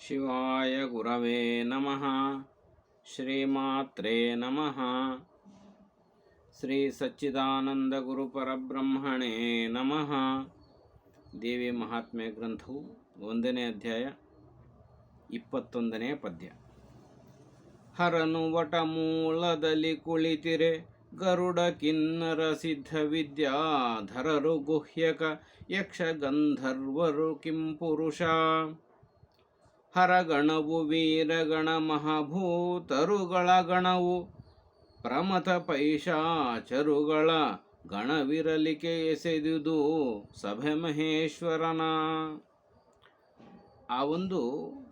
ಶಿವಾಯ ಗುರವೇ ನಮಃ. ಶ್ರೀಮಾತ್ರೇ ನಮಃ. ಶ್ರೀ ಸಚ್ಚಿದಾನಂದ ಗುರು ಪರಬ್ರಹ್ಮಣೇ ನಮಃ. ದೇವಿ ಮಹಾತ್ಮ್ಯ ಗ್ರಂಥವು 1ನೇ ಅಧ್ಯಾಯ 21ನೇ ಪದ್ಯ. ಹರನು ವಟಮೂಲದಲ್ಲಿ ಕುಳಿತಿರೆ ಗರುಡ ಕಿನ್ನರ ಸಿದ್ಧ ವಿದ್ಯಾಧರರು ಗುಹ್ಯಕ ಯಕ್ಷ ಗಂಧರ್ವರು ಕಿಂಪುರುಷ. ಹರಗಣವು ವೀರಗಣ ಮಹಾಭೂತರುಗಳ ಗಣವು ಪ್ರಮಥ ಪೈಶಾಚರುಗಳ ಗಣವಿರಲಿಕೆ ಎಸೆದುದು ಸಭೆ ಮಹೇಶ್ವರನ. ಆ ಒಂದು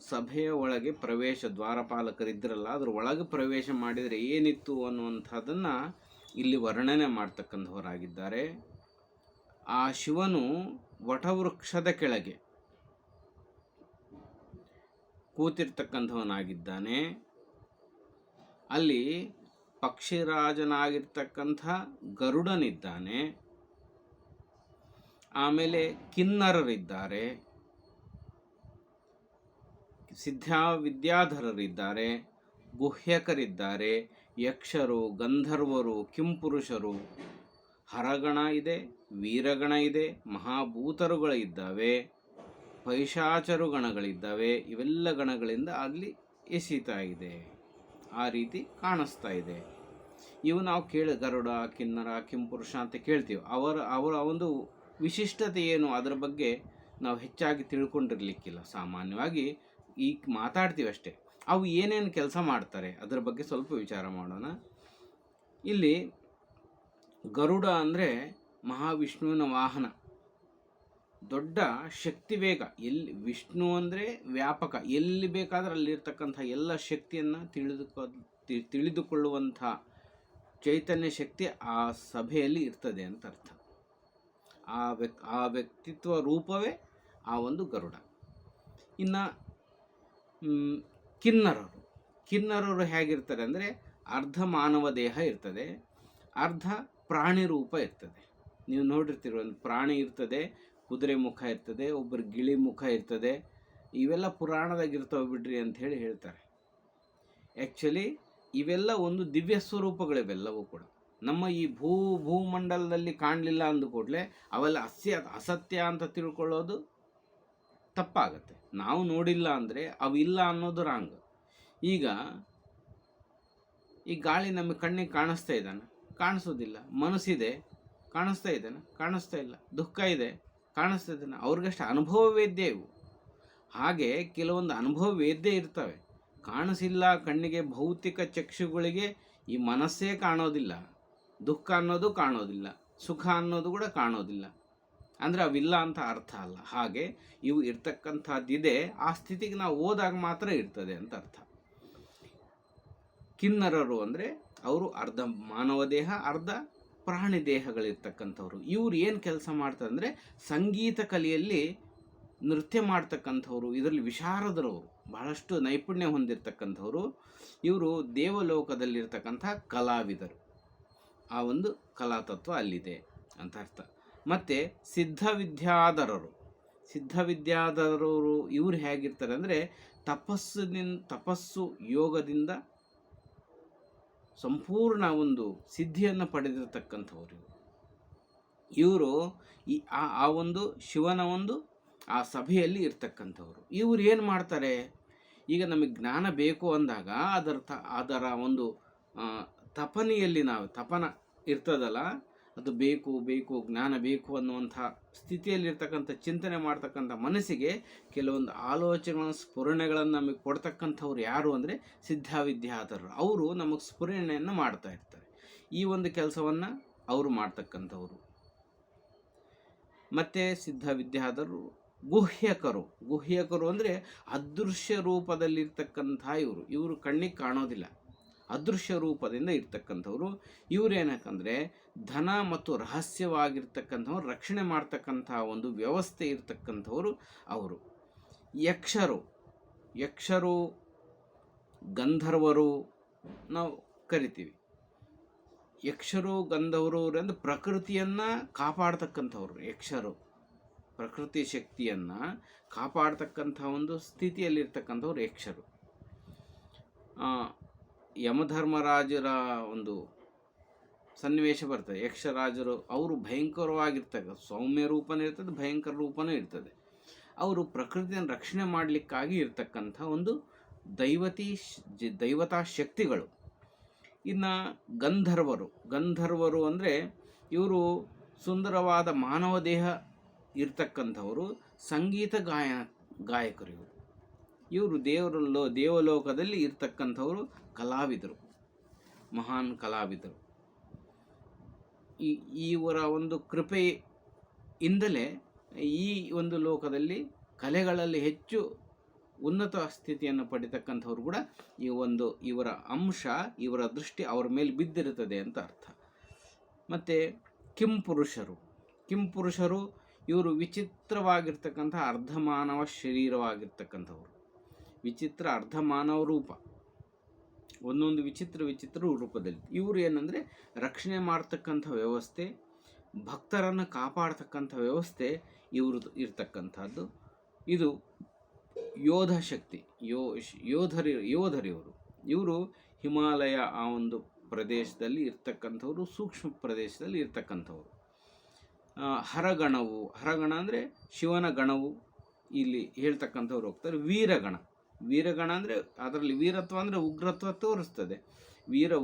ಸಭೆಯ ಒಳಗೆ ಪ್ರವೇಶ, ದ್ವಾರಪಾಲಕರಿದ್ರಲ್ಲ, ಅದ್ರ ಒಳಗೆ ಪ್ರವೇಶ ಮಾಡಿದರೆ ಏನಿತ್ತು ಅನ್ನುವಂಥದ್ದನ್ನು ಇಲ್ಲಿ ವರ್ಣನೆ ಮಾಡ್ತಕ್ಕಂಥವರಾಗಿದ್ದಾರೆ. ಆ ಶಿವನು ವಟವೃಕ್ಷದ ಕೆಳಗೆ ಕೂತಿರ್ತಕ್ಕಂಥವನಾಗಿದ್ದಾನೆ. ಅಲ್ಲಿ ಪಕ್ಷಿರಾಜನಾಗಿರ್ತಕ್ಕಂಥ ಗರುಡನಿದ್ದಾನೆ. ಆಮೇಲೆ ಕಿನ್ನರರಿದ್ದಾರೆ, ವಿದ್ಯಾಧರರಿದ್ದಾರೆ, ಗುಹ್ಯಕರಿದ್ದಾರೆ, ಯಕ್ಷರು, ಗಂಧರ್ವರು, ಕಿಂಪುರುಷರು, ಹರಗಣ ಇದೆ, ವೀರಗಣ ಇದೆ, ಮಹಾಭೂತರುಗಳು ಇದ್ದಾವೆ, ಪೈಶಾಚರು ಗಣಗಳಿದ್ದಾವೆ. ಇವೆಲ್ಲ ಗಣಗಳಿಂದ ಅಲ್ಲಿ ಎಸೀತಾ ಇದೆ, ಆ ರೀತಿ ಕಾಣಿಸ್ತಾ ಇದೆ. ಇವು ನಾವು ಗರುಡ, ಕಿನ್ನರ, ಕಿಂಪುರುಷ ಅಂತ ಕೇಳ್ತೀವಿ. ಅವರ ಒಂದು ವಿಶಿಷ್ಟತೆ ಏನು, ಅದರ ಬಗ್ಗೆ ನಾವು ಹೆಚ್ಚಾಗಿ ತಿಳ್ಕೊಂಡಿರ್ಲಿಕ್ಕಿಲ್ಲ. ಸಾಮಾನ್ಯವಾಗಿ ಈಗ ಮಾತಾಡ್ತೀವಿ ಅಷ್ಟೇ. ಅವು ಏನೇನು ಕೆಲಸ ಮಾಡ್ತಾರೆ ಅದರ ಬಗ್ಗೆ ಸ್ವಲ್ಪ ವಿಚಾರ ಮಾಡೋಣ. ಇಲ್ಲಿ ಗರುಡ ಅಂದರೆ ಮಹಾವಿಷ್ಣುವಿನ ವಾಹನ, ದೊಡ್ಡ ಶಕ್ತಿ ವೇಗ. ಎಲ್ಲಿ ವಿಷ್ಣು ಅಂದರೆ ವ್ಯಾಪಕ, ಎಲ್ಲಿ ಬೇಕಾದ್ರೆ ಅಲ್ಲಿರ್ತಕ್ಕಂಥ ಎಲ್ಲ ಶಕ್ತಿಯನ್ನು ತಿಳಿದುಕೊಳ್ಳುವಂಥ ಚೈತನ್ಯ ಶಕ್ತಿ ಆ ಸಭೆಯಲ್ಲಿ ಇರ್ತದೆ ಅಂತ ಅರ್ಥ. ಆ ವ್ಯಕ್ತಿತ್ವ ರೂಪವೇ ಆ ಒಂದು ಗರುಡ. ಇನ್ನು ಕಿನ್ನರರು ಹೇಗಿರ್ತಾರೆ ಅಂದರೆ ಅರ್ಧ ಮಾನವ ದೇಹ ಇರ್ತದೆ, ಅರ್ಧ ಪ್ರಾಣಿ ರೂಪ ಇರ್ತದೆ. ನೀವು ನೋಡಿರ್ತೀರ, ಒಂದು ಪ್ರಾಣಿ ಇರ್ತದೆ, ಕುದುರೆ ಮುಖ ಇರ್ತದೆ, ಒಬ್ಬರ ಗಿಳಿ ಮುಖ ಇರ್ತದೆ. ಇವೆಲ್ಲ ಪುರಾಣದಾಗಿರ್ತವೆ ಬಿಡ್ರಿ ಅಂತ ಹೇಳ್ತಾರೆ. ಆ್ಯಕ್ಚುಲಿ ಇವೆಲ್ಲ ಒಂದು ದಿವ್ಯ ಸ್ವರೂಪಗಳಿವೆಲ್ಲವೂ ಕೂಡ. ನಮ್ಮ ಈ ಭೂಮಂಡಲದಲ್ಲಿ ಕಾಣಲಿಲ್ಲ ಅಂದ ಕೂಡಲೇ ಅವೆಲ್ಲ ಅಸತ್ಯ ಅಂತ ತಿಳ್ಕೊಳ್ಳೋದು ತಪ್ಪಾಗತ್ತೆ. ನಾವು ನೋಡಿಲ್ಲ ಅಂದರೆ ಅವಿಲ್ಲ ಅನ್ನೋದು ರಾಂಗ್. ಈಗ ಈ ಗಾಳಿ ನಮ್ಮ ಕಣ್ಣಿಗೆ ಕಾಣಿಸ್ತಾ ಇದ್ದಾನೆ, ಕಾಣಿಸೋದಿಲ್ಲ. ಮನಸ್ಸಿದೆ, ಕಾಣಿಸ್ತಾ ಇದ್ದಾನೆ, ಕಾಣಿಸ್ತಾ ಇಲ್ಲ. ದುಃಖ ಇದೆ, ಕಾಣಿಸ್ತಾ ಇದ್ದಾನೆ. ಅವ್ರಿಗಷ್ಟು ಅನುಭವ ವೇದ್ಯ ಇವು. ಹಾಗೆ ಕೆಲವೊಂದು ಅನುಭವ ವೇದ್ಯ ಇರ್ತವೆ, ಕಾಣಿಸಿಲ್ಲ ಕಣ್ಣಿಗೆ. ಭೌತಿಕ ಚಕ್ಷುಗಳಿಗೆ ಈ ಮನಸ್ಸೇ ಕಾಣೋದಿಲ್ಲ, ದುಃಖ ಅನ್ನೋದು ಕಾಣೋದಿಲ್ಲ, ಸುಖ ಅನ್ನೋದು ಕೂಡ ಕಾಣೋದಿಲ್ಲ. ಅಂದರೆ ಅವಿಲ್ಲ ಅಂತ ಅರ್ಥ ಅಲ್ಲ. ಹಾಗೆ ಇವು ಇರ್ತಕ್ಕಂಥದ್ದಿದೆ, ಆ ಸ್ಥಿತಿಗೆ ನಾವು ಹೋದಾಗ ಮಾತ್ರ ಇರ್ತದೆ ಅಂತ ಅರ್ಥ. ಕಿನ್ನರರು ಅಂದರೆ ಅವರು ಅರ್ಧ ಮಾನವ ದೇಹ, ಅರ್ಧ ಪ್ರಾಣಿ ದೇಹಗಳಿರ್ತಕ್ಕಂಥವ್ರು. ಇವ್ರು ಏನು ಕೆಲಸ ಮಾಡ್ತಾರೆ ಅಂದರೆ ಸಂಗೀತ ಕಲೆಯಲ್ಲಿ ನೃತ್ಯ ಮಾಡ್ತಕ್ಕಂಥವ್ರು, ಇದರಲ್ಲಿ ವಿಶಾರದರವರು, ಬಹಳಷ್ಟು ನೈಪುಣ್ಯ ಹೊಂದಿರತಕ್ಕಂಥವ್ರು. ಇವರು ದೇವಲೋಕದಲ್ಲಿರ್ತಕ್ಕಂಥ ಕಲಾವಿದರು. ಆ ಒಂದು ಕಲಾತತ್ವ ಅಲ್ಲಿದೆ ಅಂತ ಅರ್ಥ. ಮತ್ತು ಸಿದ್ಧವಿದ್ಯಾಧರರು ಇವರು ಹೇಗಿರ್ತಾರೆ ಅಂದರೆ ತಪಸ್ಸು ಯೋಗದಿಂದ ಸಂಪೂರ್ಣ ಒಂದು ಸಿದ್ಧಿಯನ್ನು ಪಡೆದಿರತಕ್ಕಂಥವ್ರು. ಇವರು ಆ ಒಂದು ಶಿವನ ಒಂದು ಆ ಸಭೆಯಲ್ಲಿ ಇರ್ತಕ್ಕಂಥವ್ರು. ಇವರು ಏನು ಮಾಡ್ತಾರೆ, ಈಗ ನಮಗೆ ಜ್ಞಾನ ಬೇಕು ಅಂದಾಗ ಅದರ ಒಂದು ತಪನೆಯಲ್ಲಿ ನಾವು ತಪನ ಇರ್ತದಲ್ಲ, ಅದು ಬೇಕು ಜ್ಞಾನ ಬೇಕು ಅನ್ನುವಂಥ ಸ್ಥಿತಿಯಲ್ಲಿರ್ತಕ್ಕಂಥ ಚಿಂತನೆ ಮಾಡ್ತಕ್ಕಂಥ ಮನಸ್ಸಿಗೆ ಕೆಲವೊಂದು ಆಲೋಚನೆಗಳನ್ನು, ಸ್ಫುರಣೆಗಳನ್ನು ನಮಗೆ ಕೊಡ್ತಕ್ಕಂಥವ್ರು ಯಾರು ಅಂದರೆ ಸಿದ್ಧವಿದ್ಯಾಧರರು. ಅವರು ನಮಗೆ ಸ್ಫುರಣೆಯನ್ನು ಮಾಡ್ತಾ ಇರ್ತಾರೆ. ಈ ಒಂದು ಕೆಲಸವನ್ನು ಅವರು ಮಾಡ್ತಕ್ಕಂಥವ್ರು. ಮತ್ತು ಸಿದ್ಧವಿದ್ಯಾಧರರು ಗುಹ್ಯಕರು ಅಂದರೆ ಅದೃಶ್ಯ ರೂಪದಲ್ಲಿರ್ತಕ್ಕಂಥ ಇವರು ಕಣ್ಣಿಗೆ ಕಾಣೋದಿಲ್ಲ, ಅದೃಶ್ಯ ರೂಪದಿಂದ ಇರ್ತಕ್ಕಂಥವ್ರು. ಇವರೇನಕ್ಕಂದರೆ ಧನ ಮತ್ತು ರಹಸ್ಯವಾಗಿರ್ತಕ್ಕಂಥವ್ರು ರಕ್ಷಣೆ ಮಾಡ್ತಕ್ಕಂಥ ಒಂದು ವ್ಯವಸ್ಥೆ ಇರ್ತಕ್ಕಂಥವ್ರು ಅವರು. ಯಕ್ಷರು ಗಂಧರ್ವರು ನಾವು ಕರಿತೀವಿ. ಯಕ್ಷರು ಗಂಧರ್ವರು ಅಂದರೆ ಪ್ರಕೃತಿಯನ್ನು ಕಾಪಾಡ್ತಕ್ಕಂಥವ್ರು ಯಕ್ಷರು. ಪ್ರಕೃತಿ ಶಕ್ತಿಯನ್ನು ಕಾಪಾಡ್ತಕ್ಕಂಥ ಒಂದು ಸ್ಥಿತಿಯಲ್ಲಿರ್ತಕ್ಕಂಥವ್ರು ಯಕ್ಷರು. ಯಮಧರ್ಮರಾಜರ ಒಂದು ಸನ್ನಿವೇಶ ಬರ್ತದೆ. ಯಕ್ಷರಾಜರು ಅವರು ಭಯಂಕರವಾಗಿರ್ತಕ್ಕ ಸೌಮ್ಯ ರೂಪನೂ ಇರ್ತದೆ, ಭಯಂಕರ ರೂಪನೂ ಇರ್ತದೆ. ಅವರು ಪ್ರಕೃತಿಯನ್ನು ರಕ್ಷಣೆ ಮಾಡಲಿಕ್ಕಾಗಿ ಇರ್ತಕ್ಕಂಥ ಒಂದು ದೈವತಾ ಶಕ್ತಿಗಳು. ಇನ್ನು ಗಂಧರ್ವರು ಅಂದರೆ ಇವರು ಸುಂದರವಾದ ಮಾನವ ದೇಹ ಇರ್ತಕ್ಕಂಥವರು, ಸಂಗೀತ ಗಾಯಕರು. ಇವರು ದೇವಲೋಕದಲ್ಲಿ ಇರ್ತಕ್ಕಂಥವರು ಕಲಾವಿದರು, ಮಹಾನ್ ಕಲಾವಿದರು. ಇವರ ಒಂದು ಕೃಪೆಯಿಂದಲೇ ಈ ಒಂದು ಲೋಕದಲ್ಲಿ ಕಲೆಗಳಲ್ಲಿ ಹೆಚ್ಚು ಉನ್ನತ ಸ್ಥಿತಿಯನ್ನು ಪಡಿತಕ್ಕಂಥವ್ರು ಕೂಡ ಇವರ ಅಂಶ, ಇವರ ದೃಷ್ಟಿ ಅವರ ಮೇಲೆ ಬಿದ್ದಿರುತ್ತದೆ ಅಂತ ಅರ್ಥ. ಮತ್ತು ಕಿಂಪುರುಷರು ಇವರು ವಿಚಿತ್ರವಾಗಿರ್ತಕ್ಕಂಥ ಅರ್ಧಮಾನವ ಶರೀರವಾಗಿರ್ತಕ್ಕಂಥವ್ರು. ವಿಚಿತ್ರ ಅರ್ಧಮಾನವ ರೂಪ, ಒಂದೊಂದು ವಿಚಿತ್ರ ರೂಪದಲ್ಲಿ. ಇವರು ಏನಂದರೆ ರಕ್ಷಣೆ ಮಾಡ್ತಕ್ಕಂಥ ವ್ಯವಸ್ಥೆ, ಭಕ್ತರನ್ನು ಕಾಪಾಡ್ತಕ್ಕಂಥ ವ್ಯವಸ್ಥೆ ಇವರು ಇರ್ತಕ್ಕಂಥದ್ದು. ಇದು ಯೋಧ ಶಕ್ತಿ, ಇವರು ಹಿಮಾಲಯ ಆ ಒಂದು ಪ್ರದೇಶದಲ್ಲಿ ಇರ್ತಕ್ಕಂಥವ್ರು, ಸೂಕ್ಷ್ಮ ಪ್ರದೇಶದಲ್ಲಿ ಇರ್ತಕ್ಕಂಥವ್ರು. ಹರಗಣ ಅಂದರೆ ಶಿವನ ಗಣವು ಇಲ್ಲಿ ಹೇಳ್ತಕ್ಕಂಥವ್ರು ಹೋಗ್ತಾರೆ. ವೀರಗಣ ಅಂದರೆ ಅದರಲ್ಲಿ ವೀರತ್ವ ಅಂದರೆ ಉಗ್ರತ್ವ ತೋರಿಸ್ತದೆ.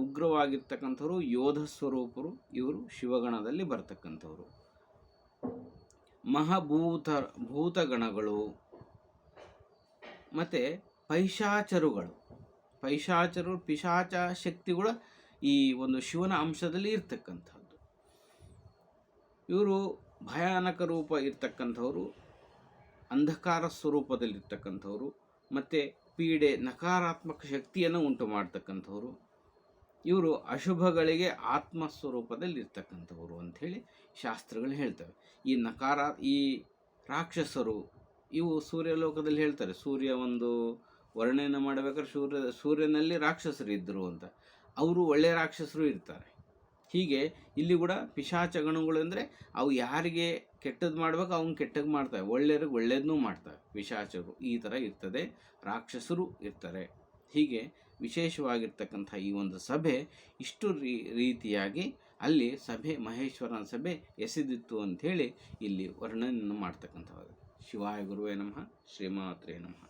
ಉಗ್ರವಾಗಿರ್ತಕ್ಕಂಥವ್ರು ಯೋಧ ಸ್ವರೂಪರು, ಇವರು ಶಿವಗಣದಲ್ಲಿ ಬರ್ತಕ್ಕಂಥವ್ರು. ಭೂತಗಣಗಳು ಮತ್ತು ಪಿಶಾಚ ಶಕ್ತಿಗಳು ಈ ಒಂದು ಶಿವನ ಅಂಶದಲ್ಲಿ ಇರ್ತಕ್ಕಂಥದ್ದು. ಇವರು ಭಯಾನಕ ರೂಪ ಇರ್ತಕ್ಕಂಥವ್ರು, ಅಂಧಕಾರ ಸ್ವರೂಪದಲ್ಲಿರ್ತಕ್ಕಂಥವ್ರು, ಮತ್ತು ಪೀಡೆ, ನಕಾರಾತ್ಮಕ ಶಕ್ತಿಯನ್ನು ಉಂಟು ಮಾಡ್ತಕ್ಕಂಥವ್ರು. ಇವರು ಅಶುಭಗಳಿಗೆ ಆತ್ಮಸ್ವರೂಪದಲ್ಲಿ ಇರ್ತಕ್ಕಂಥವ್ರು ಅಂಥೇಳಿ ಶಾಸ್ತ್ರಗಳು ಹೇಳ್ತವೆ. ಈ ರಾಕ್ಷಸರು ಇವು ಸೂರ್ಯಲೋಕದಲ್ಲಿ ಹೇಳ್ತಾರೆ. ಸೂರ್ಯ ಒಂದು ವರ್ಣನೆ ಮಾಡಬೇಕಾದ್ರೆ ಸೂರ್ಯನಲ್ಲಿ ರಾಕ್ಷಸರು ಇದ್ದರು ಅಂತ. ಅವರು ಒಳ್ಳೆಯ ರಾಕ್ಷಸರು ಇರ್ತಾರೆ. ಹೀಗೆ ಇಲ್ಲಿ ಕೂಡ ಪಿಶಾಚ ಗಣಗಳು ಅಂದರೆ ಅವು ಯಾರಿಗೆ ಕೆಟ್ಟದ್ದು ಮಾಡ್ಬೇಕು ಅವನು ಕೆಟ್ಟದ್ದು ಮಾಡ್ತವೆ, ಒಳ್ಳೆಯವ್ರಿಗೆ ಒಳ್ಳೆಯದನ್ನೂ ಮಾಡ್ತವೆ. ಪಿಶಾಚರು ಈ ಥರ ಇರ್ತದೆ, ರಾಕ್ಷಸರು ಇರ್ತಾರೆ. ಹೀಗೆ ವಿಶೇಷವಾಗಿರ್ತಕ್ಕಂಥ ಈ ಒಂದು ಸಭೆ ಇಷ್ಟು ರೀತಿಯಾಗಿ ಅಲ್ಲಿ ಮಹೇಶ್ವರನ ಸಭೆ ಎಸೆದಿತ್ತು ಅಂಥೇಳಿ ಇಲ್ಲಿ ವರ್ಣನೆಯನ್ನು ಮಾಡ್ತಕ್ಕಂಥದ್ದು. ಶಿವಾಯ ಗುರುವೇ ನಮಃ. ಶ್ರೀಮಾತ್ರೇ ನಮಃ.